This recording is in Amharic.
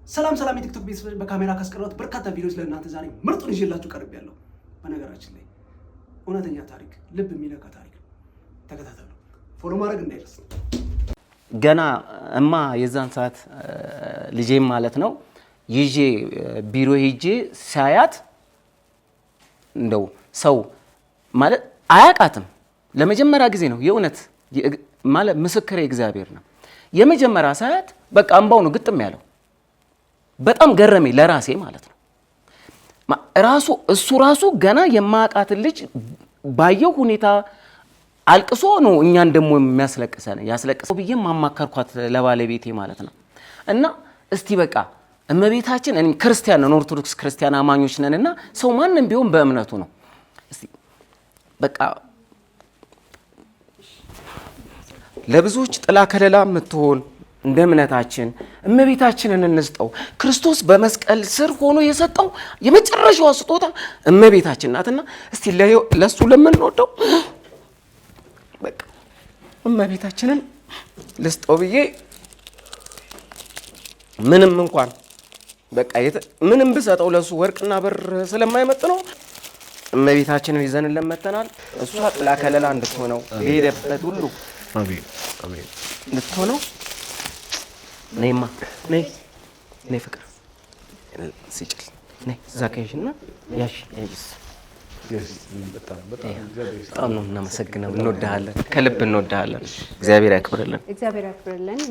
ሰላም የቲክቶክ ቤተሰቦች በካሜራ ካስቀረሁት በርካታ ቪዲዮዎች ለእናንተ ዛሬ ምርጡን ይዤላችሁ ቀርቤያለሁ። በነገራችን ላይ እውነተኛ ታሪክ ልብ የሚነካ ታሪክ ተከታተሉ። ፎሎ ማድረግ እንዳይረሳ። ገና እማ የዛን ሰዓት ልጄም ማለት ነው ይዤ ቢሮ ሄጄ ሳያት እንደው ሰው ማለት አያቃትም። ለመጀመሪያ ጊዜ ነው የእውነት ማለት ምስክር እግዚአብሔር ነው። የመጀመሪያ ሳያት በቃ እንባው ነው ግጥም ያለው። በጣም ገረመኝ ለራሴ ማለት ነው። እሱ ራሱ ገና የማያቃት ልጅ ባየው ሁኔታ አልቅሶ ነው እኛን ደግሞ የሚያስለቅሰን ያስለቅሰው ብዬ ማማከርኳት ለባለቤቴ ማለት ነው። እና እስቲ በቃ እመቤታችን እኔ ክርስቲያን ነን ኦርቶዶክስ ክርስቲያን አማኞች ነንና ሰው ማንንም ቢሆን በእምነቱ ነው። እስቲ በቃ ለብዙዎች ጥላ ከለላ የምትሆን እንደ እምነታችን እመቤታችንን እንስጠው። ክርስቶስ በመስቀል ስር ሆኖ የሰጠው የመጨረሻው ስጦታ እመቤታችን ናትና እስቲ ለሱ ለምንወደው በቃ እመቤታችንን ልስጠው ብዬ ምንም እንኳን በቃ ምንም ብሰጠው ለሱ ወርቅና ብር ስለማይመጥ ነው እመቤታችንን ይዘን ለመተናል። እሷ ጥላ ከለላ እንድትሆነው በሄደበት ሁሉ አሜን እንድትሆነው ነይማ ነይ ፍቅር ሲጭል ነይ ዛካይሽና ያሽስ በጣም ነው እናመሰግናለን። እንወድሃለን፣ ከልብ እንወድሃለን። እግዚአብሔር ያክብርልን።